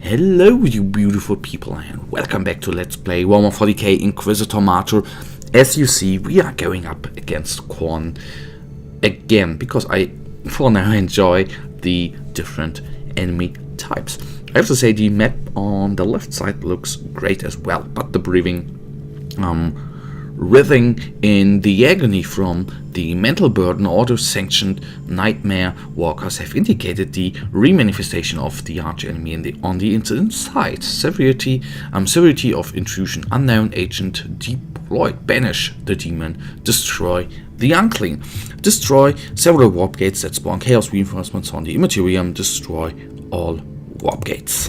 Hello you beautiful people and welcome back to Let's Play Warhammer 40k Inquisitor Martyr. As you see, we are going up against Khorne again because I for now enjoy the different enemy types. I have to say the map on the left side looks great as well, but the breathing writhing in the agony from the mental burden auto-sanctioned nightmare walkers have indicated the remanifestation of the arch-enemy on the inside. Severity of intrusion, unknown agent deployed, banish the demon, destroy the Unclean, destroy several warp gates that spawn chaos reinforcements on the immaterium, destroy all warp gates.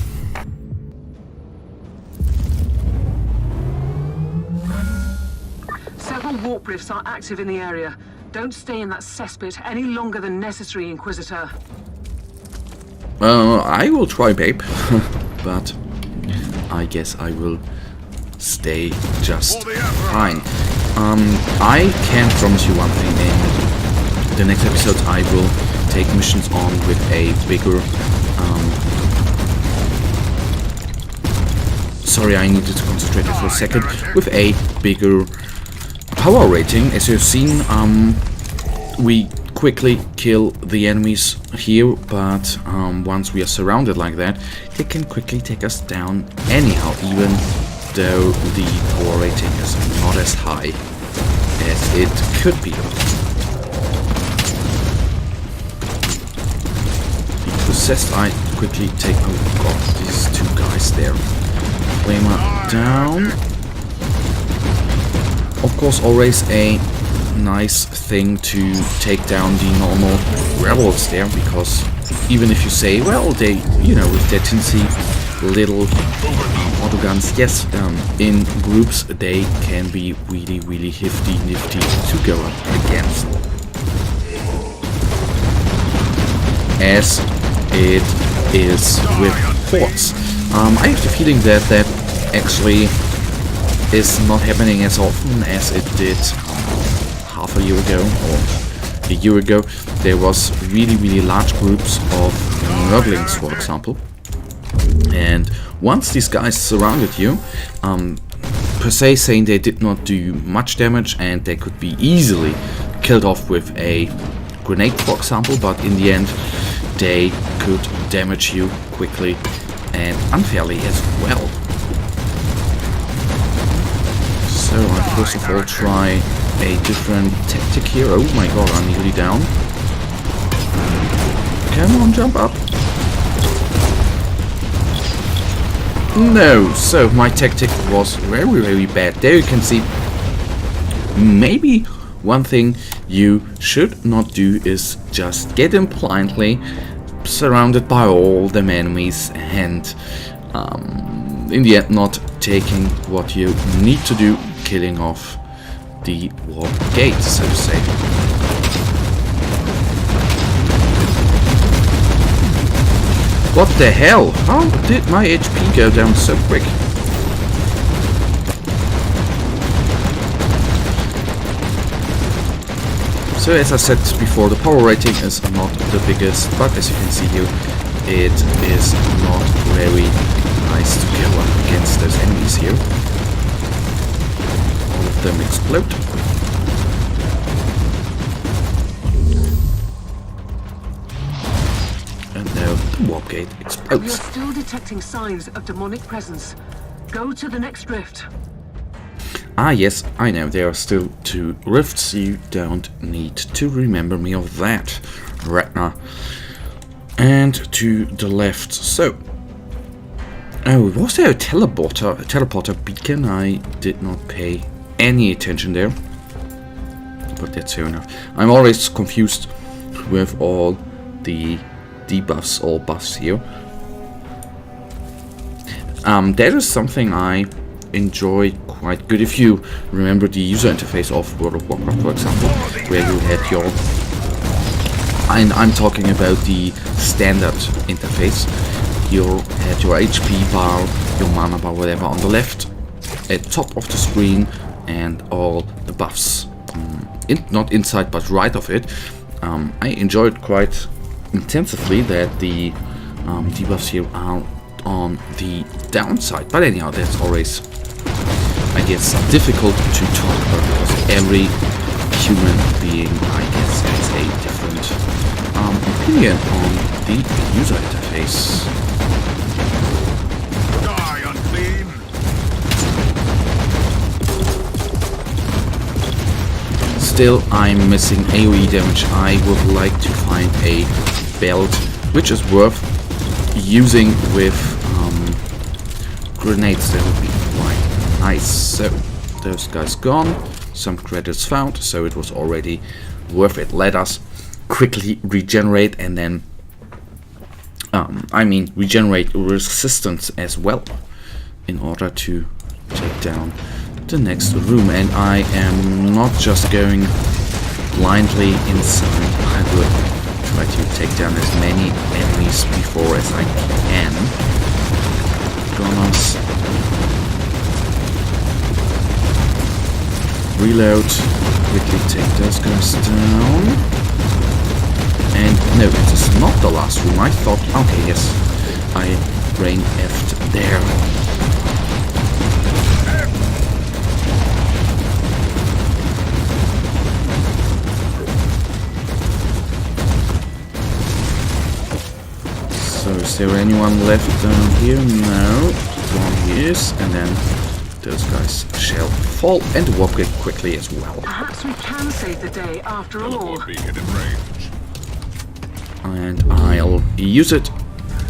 Several warp rifts are active in the area. Don't stay in that cesspit any longer than necessary, Inquisitor. I will try, babe, but I guess I will stay just fine. I can promise you one thing, in the next episode I will take missions on with a bigger... sorry, I needed to concentrate for a second. With a bigger power rating. As you've seen, we quickly kill the enemies here, but once we are surrounded like that, they can quickly take us down anyhow, even though the power rating is not as high as it could be. The possessed, I quickly take... oh god, these two guys there. Flamer down. Of course, always a nice thing to take down the normal rebels there, because even if you say, well, they, you know, with their tinsy little autoguns, yes, in groups they can be really, really nifty to go up against. As it is with hordes. I have the feeling that that actually is not happening as often as it did half a year ago or a year ago. There was really large groups of Nurglings, for example, and once these guys surrounded you, per se saying they did not do much damage and they could be easily killed off with a grenade, for example, but in the end they could damage you quickly and unfairly as well. So I first of all try a different tactic here. Oh my god, I'm nearly down. Come on, jump up. No, so my tactic was very bad. There you can see. Maybe one thing you should not do is just get in blindly, surrounded by all the enemies, and in the end not taking what you need to do, killing off the warp gates, so to say. What the hell? How did my HP go down so quick? So as I said before, the power rating is not the biggest, but as you can see here, it is not very nice to go up against those enemies here. All of them explode. And now the warp gate explodes. We are still detecting signs of demonic presence. Go to the next rift. Ah yes, I know, there are still 2 rifts, you don't need to remember me of that, Ragnar. And to the left, so... oh, was there a teleporter beacon? I did not pay any attention there, but that's fair enough. I'm always confused with all the debuffs, all buffs here. That is something I enjoy quite good. If you remember the user interface of World of Warcraft, for example, where you had your... and I'm talking about the standard interface. You had your HP bar, your mana bar, whatever, on the left, at top of the screen, and all the buffs. Not inside, but right of it. I enjoyed quite intensively that the debuffs here are on the downside. But anyhow, that's always, I guess, difficult to talk about because every human being, I guess, has a different opinion on the user interface. Die, Unclean! Still, I'm missing AoE damage. I would like to find a belt which is worth using with grenades. That would be quite nice. So, those guys gone. Some credits found, so it was already worth it. Let us quickly regenerate and then regenerate resistance as well in order to take down the next room. And I am not just going blindly inside. I will try to take down as many enemies before as I can. Gunners. Reload, quickly take those guys down. And no, it is not the last room. I thought, okay, yes, I brain effed there. So, is there anyone left down here? No, one is, and then those guys shall fall and walk it quickly as well. Perhaps we can save the day after all. Beacon in range. And I'll use it.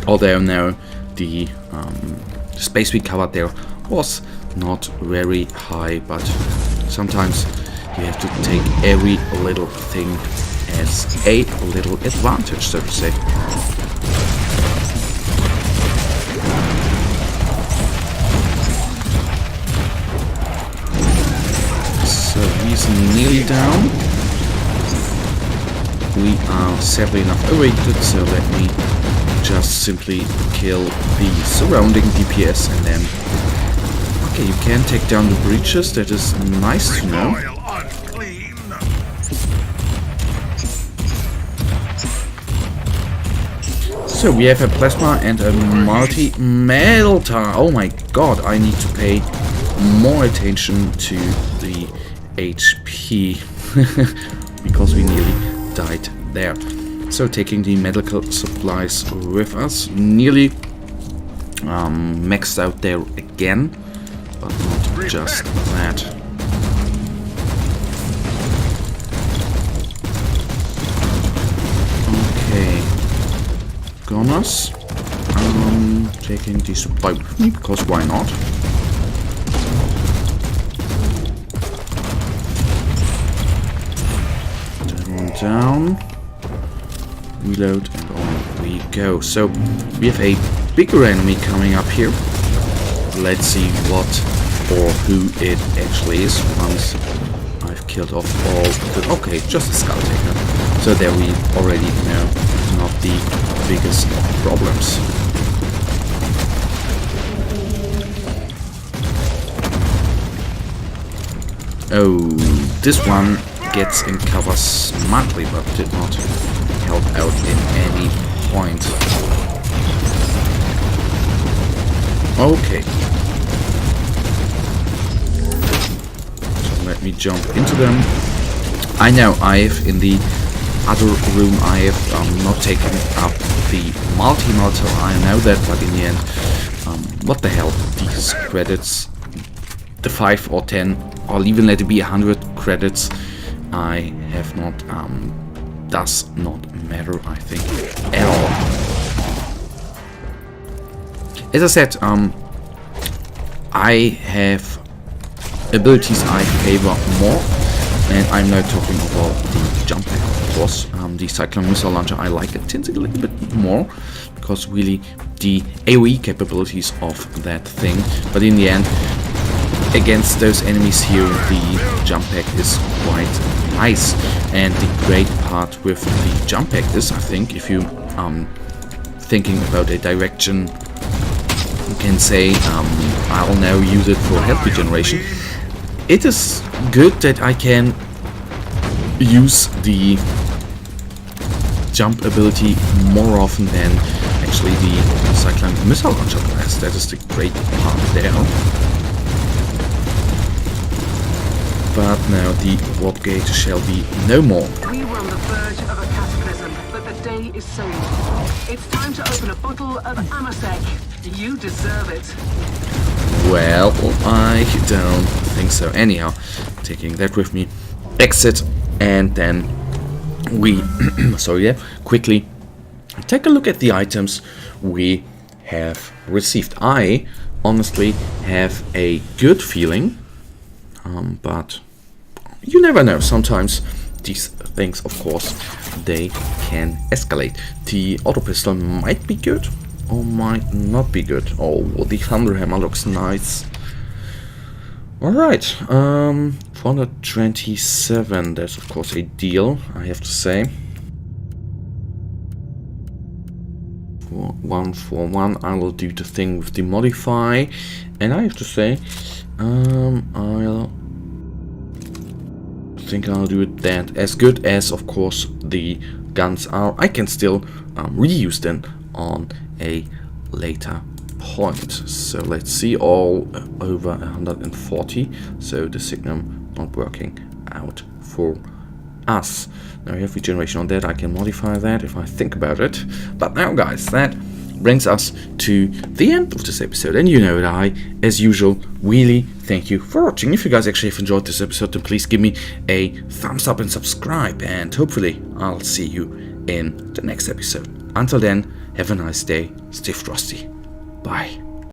Although now the space we covered there was not very high, but sometimes you have to take every little thing as a little advantage, so to say. So he's nearly down. We are sadly enough awaited, so let me just simply kill the surrounding DPS and then... Okay, you can take down the breaches, that is nice to know. Unclean! So we have a plasma and a multi-melter. Oh my god, I need to pay more attention to the HP because we nearly died there. So taking the medical supplies with us, nearly maxed out there again, but not just that. Okay, Gunners, taking the supply with me because why not? Down, reload, and on we go. So we have a bigger enemy coming up here. Let's see what or who it actually is once I've killed off all the... Okay, just a skull taker. So there we already know not the biggest problems. Oh, this one gets in cover smartly, but did not help out in any point. Okay. So let me jump into them. I know I've, in the other room, I have not taken up the multi-melter. I know that, but in the end, what the hell, these credits, the 5 or 10, or even let it be 100 credits, I have not, does not matter, I think, at all. As I said, I have abilities I favor more, and I'm now talking about the jump pack, of course. The Cyclone Missile Launcher I like it a little bit more, because really the AoE capabilities of that thing, but in the end, against those enemies here, the jump pack is quite nice. And the great part with the jump pack is, I think, if you thinking about a direction, you can say I'll now use it for health regeneration. It is good that I can use the jump ability more often than actually the cyclone missile launcher blast. That is the great part there. But now the warp gate shall be no more. We were on the verge of a cataclysm, but the day is saved. It's time to open a bottle of Amasek. You deserve it. Well, I don't think so. Anyhow, taking that with me, exit, and then we, quickly take a look at the items we have received. I honestly have a good feeling, but you never know. Sometimes these things, of course, they can escalate. The auto pistol might be good or might not be good. Oh, the Thunderhammer looks nice. Alright, 427, that's of course a deal, I have to say. For 141, I will do the thing with the modify, and I have to say, I'll do it that as good as, of course, the guns are. I can still reuse them on a later point. So let's see, all over 140. So the signum not working out for us. Now we have regeneration on that. I can modify that if I think about it. But now, guys, that brings us to the end of this episode. And you know that I, as usual, really thank you for watching. If you guys actually have enjoyed this episode, then please give me a thumbs up and subscribe. And hopefully I'll see you in the next episode. Until then, have a nice day. Stay frosty. Bye.